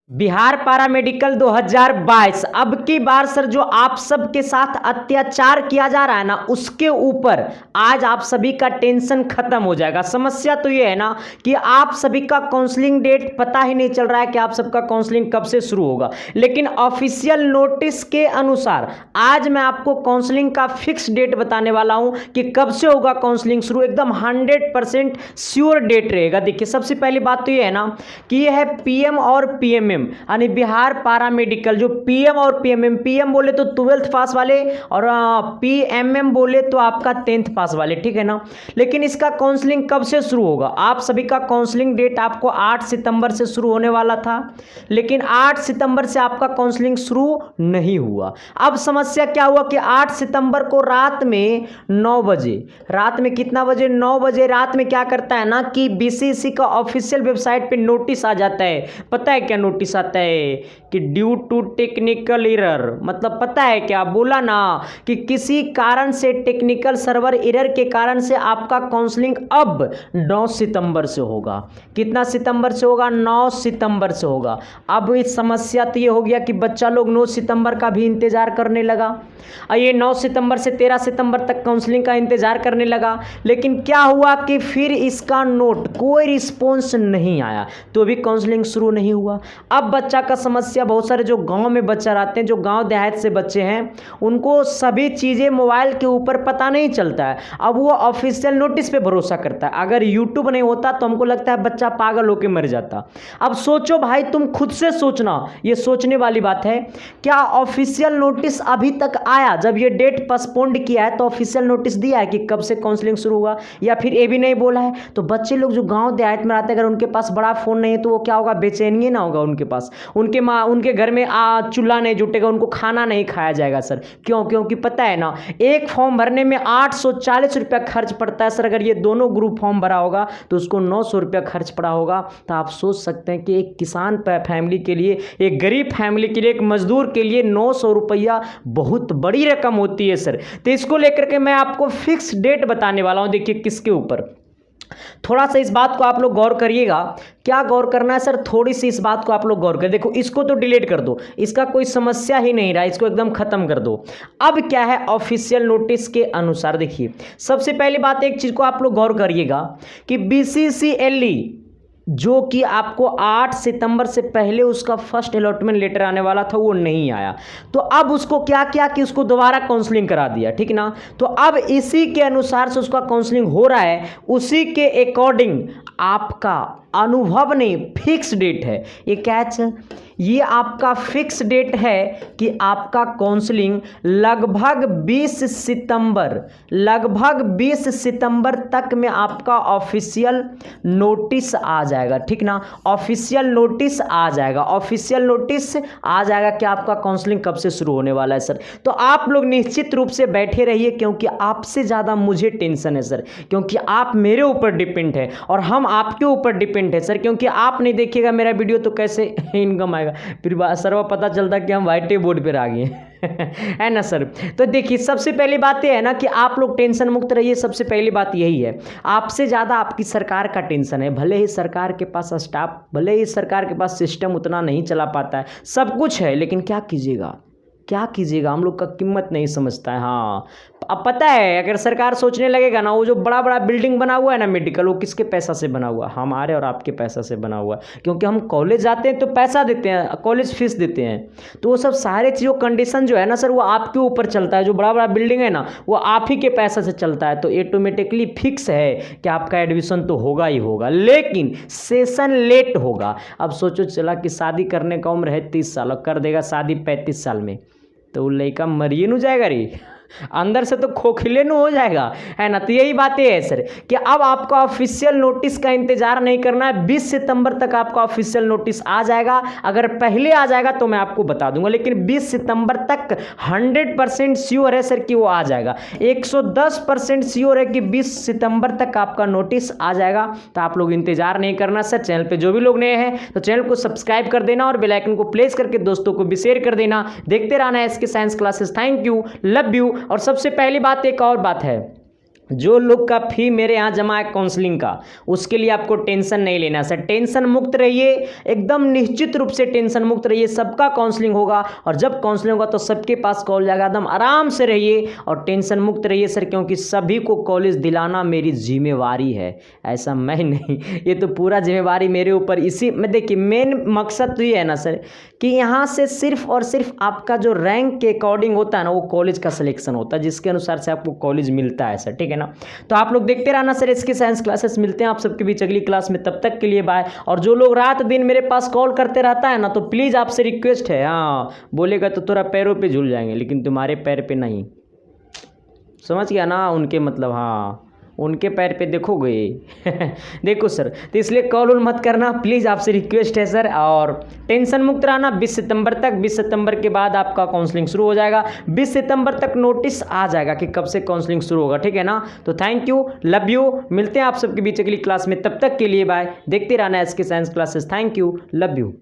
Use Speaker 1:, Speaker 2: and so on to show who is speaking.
Speaker 1: Bihar paramedical 2022 अब की बार sir जो आप सबके साथ अत्याचार किया जा रहा है ना, उसके ऊपर आज आप सभी का टेंशन खत्म हो जाएगा। समस्या तो ये है ना कि आप सभी का काउंसलिंग डेट पता ही नहीं चल रहा है कि आप सबका काउंसलिंग कब से शुरू होगा। लेकिन ऑफिशियल नोटिस के अनुसार आज मैं आपको काउंसलिंग का फिक्स डेट बताने वाला हूं कि कब से होगा काउंसलिंग शुरू। एकदम 100% श्योर डेट रहेगा। देखिए, सबसे पहली बात तो ये है ना कि ये है पीएम और पीएमएम यानी बिहार पैरामेडिकल। जो पीएम और पीएमएम, पीएम बोले तो 12th पास वाले और पीएमएम बोले तो आपका 10th पास वाले, ठीक है ना। लेकिन इसका काउंसलिंग कब से शुरू होगा? आप सभी का काउंसलिंग डेट आपको 8 सितंबर से शुरू होने वाला था, लेकिन 8 सितंबर से आपका काउंसलिंग शुरू नहीं हुआ। अब समस्या क्या हुआ कि 8 सितंबर को रात में 9 बजे, रात में कितना बजे? 9 बजे रात में क्या करता है ना कि बीसीसी का ऑफिशियल वेबसाइट पे नोटिस आ जाता है। पता है क्या नोटिस आता है? कि ड्यू टू टेक्निकल एरर। मतलब पता है क्या बोला ना कि किसी कारण से, टेक्निकल सर्वर एरर के कारण से आपका काउंसलिंग अब 9 सितंबर से होगा। कितना सितंबर से होगा? 9 सितंबर से होगा। अब इस समस्या तो ये हो गया कि बच्चा लोग 9 सितंबर का भी इंतजार करने लगा। ये 9 सितंबर से 13 सितंबर तक काउंसलिंग का इंतजार करने लगा। लेकिन क्या हुआ कि फिर इसका नोट, कोई रिस्पॉन्स नहीं आया, तो भी काउंसलिंग शुरू नहीं हुआ। अब बच्चा का समस्या, बहुत सारे जो गांव में बच्चा रहते हैं, जो गांव देहात से बच्चे हैं, उनको सभी चीज़ें मोबाइल के ऊपर पता नहीं चलता है। अब वो ऑफिशियल नोटिस पे भरोसा करता है। अगर यूट्यूब नहीं होता तो हमको लगता है बच्चा पागल होकर मर जाता। अब सोचो भाई, तुम खुद से सोचना, ये सोचने वाली बात है। क्या ऑफिशियल नोटिस अभी तक आया? जब ये डेट पोस्टपोन्ड किया है तो ऑफिशियल नोटिस दिया है कि कब से काउंसलिंग शुरू होगा, या फिर ये भी नहीं बोला है? तो बच्चे लोग जो गांव देहात में रहते हैं, अगर उनके पास बड़ा फोन नहीं है तो वो क्या होगा? बेचैनी ना होगा उनके पास। उनके घर में चूल्हा नहीं जुटेगा, उनको खाना नहीं खाया जाएगा सर। क्यों? क्योंकि पता है ना, एक फॉर्म भरने में 840 रुपया खर्च पड़ता है सर। अगर ये दोनों ग्रुप फॉर्म भरा होगा तो उसको 900 रुपया खर्च पड़ा होगा। तो आप सोच सकते हैं कि एक किसान फैमिली के लिए, एक गरीब फैमिली के लिए, एक मजदूर के लिए 900 रुपया बहुत बड़ी रकम होती है सर। तो इसको लेकर के मैं आपको फिक्स डेट बताने वाला हूं। देखिए किसके ऊपर, थोड़ा सा इस बात को आप लोग गौर करिएगा। क्या गौर करना है सर? थोड़ी सी इस बात को आप लोग गौर करें। देखो, इसको तो डिलीट कर दो, इसका कोई समस्या ही नहीं रहा, इसको एकदम खत्म कर दो। अब क्या है ऑफिशियल नोटिस के अनुसार? देखिए, सबसे पहली बात, एक चीज को आप लोग गौर करिएगा कि बीसीसीएलई जो कि आपको 8 सितंबर से पहले उसका फर्स्ट अलॉटमेंट लेटर आने वाला था, वो नहीं आया। तो अब उसको क्या किया कि उसको दोबारा काउंसलिंग करा दिया, ठीक ना। तो अब इसी के अनुसार से उसका काउंसलिंग हो रहा है, उसी के अकॉर्डिंग आपका अनुभव नहीं, फिक्स डेट है ये। कैच, ये आपका फिक्स डेट है कि आपका काउंसलिंग लगभग 20 सितंबर तक में आपका ऑफिशियल नोटिस आ जाएगा, ठीक ना। ऑफिशियल नोटिस आ जाएगा, ऑफिशियल नोटिस आ जाएगा कि आपका काउंसलिंग कब से शुरू होने वाला है सर। तो आप लोग निश्चित रूप से बैठे रहिए, क्योंकि आपसे ज़्यादा मुझे टेंशन है सर, क्योंकि आप मेरे ऊपर डिपेंड है और हम आपके ऊपर डिपेंड है सर। क्योंकि आप नहीं देखिएगा मेरा वीडियो तो कैसे इनकम आएगा? फिर सर्व पता चलता कि हम व्हाइट बोर्ड पर आ गए है ना सर। तो देखिए, सबसे पहली बात यह है ना कि आप लोग टेंशन मुक्त रहिए। सबसे पहली बात यही है, आपसे ज़्यादा आपकी सरकार का टेंशन है। भले ही सरकार के पास स्टाफ, भले ही सरकार के पास सिस्टम उतना नहीं चला पाता है, सब कुछ है, लेकिन क्या कीजिएगा, क्या कीजिएगा, हम लोग का कीमत नहीं समझता है। हाँ, अब पता है, अगर सरकार सोचने लगेगा ना, वो जो बड़ा बड़ा बिल्डिंग बना हुआ है ना मेडिकल, वो किसके पैसा से बना हुआ? हमारे और आपके पैसा से बना हुआ है। क्योंकि हम कॉलेज जाते हैं तो पैसा देते हैं, कॉलेज फीस देते हैं, तो वो सब सारे चीज़ों कंडीशन जो है ना सर, वो आपके ऊपर चलता है। जो बड़ा बड़ा बिल्डिंग है ना, वो आप ही के पैसा से चलता है। तो ऑटोमेटिकली फिक्स है कि आपका एडमिशन तो होगा ही होगा, लेकिन सेशन लेट होगा। अब सोचो चला कि शादी करने का उम्र है 30 साल और कर देगा शादी 35 साल में, तो वो लड़का मरिए न जाएगा रे, अंदर से तो खोखले न हो जाएगा, है ना। तो यही बातें है सर कि अब आपका ऑफिशियल नोटिस का इंतजार नहीं करना है। 20 सितंबर तक आपका ऑफिशियल नोटिस आ जाएगा। अगर पहले आ जाएगा तो मैं आपको बता दूंगा, लेकिन 20 सितंबर तक 100% श्योर है सर कि वो आ जाएगा। 110% श्योर है कि 20 सितंबर तक आपका नोटिस आ जाएगा। तो आप लोग इंतजार नहीं करना सर। चैनल पे जो भी लोग नए हैं तो चैनल को सब्सक्राइब कर देना और बेल आइकन को प्रेस करके दोस्तों को भी शेयर कर देना। देखते रहना SK science classes. Thank you, love you. और सबसे पहली बात, एक और बात है, जो लोग का फी मेरे यहाँ जमा है काउंसलिंग का, उसके लिए आपको टेंशन नहीं लेना सर। टेंशन मुक्त रहिए, एकदम निश्चित रूप से टेंशन मुक्त रहिए। सबका काउंसलिंग होगा और जब काउंसलिंग होगा तो सबके पास कॉल जाएगा। एकदम आराम से रहिए और टेंशन मुक्त रहिए सर, क्योंकि सभी को कॉलेज दिलाना मेरी जिम्मेवारी है। ऐसा मैं नहीं, ये तो पूरा जिम्मेवारी मेरे ऊपर। इसी में देखिए मेन मकसद तो ये है ना सर कि यहाँ से सिर्फ और सिर्फ आपका जो रैंक के अकॉर्डिंग होता है ना, वो कॉलेज का सिलेक्शन होता है, जिसके अनुसार से आपको कॉलेज मिलता है सर, ठीक है ना। तो आप लोग देखते रहना सर इसकी साइंस क्लासेस। मिलते हैं आप सबके बीच अगली क्लास में, तब तक के लिए बाय। और जो लोग रात दिन मेरे पास कॉल करते रहता है ना, तो प्लीज़ आपसे रिक्वेस्ट है, हाँ बोलेगा तो थोड़ा पैरों पे झूल जाएंगे, लेकिन तुम्हारे पैर पे नहीं, समझ गया ना उनके मतलब, हाँ उनके पैर पे देखोगे। देखो सर, तो इसलिए कॉल उल मत करना प्लीज़, आपसे रिक्वेस्ट है सर। और टेंशन मुक्त रहना 20 सितंबर तक। 20 सितंबर के बाद आपका काउंसलिंग शुरू हो जाएगा। 20 सितंबर तक नोटिस आ जाएगा कि कब से काउंसलिंग शुरू होगा, ठीक है ना। तो थैंक यू, लव यू, मिलते हैं आप सबके बीच अगली क्लास में, तब तक के लिए बाय। देखते रहना SK science classes. Thank you, love you.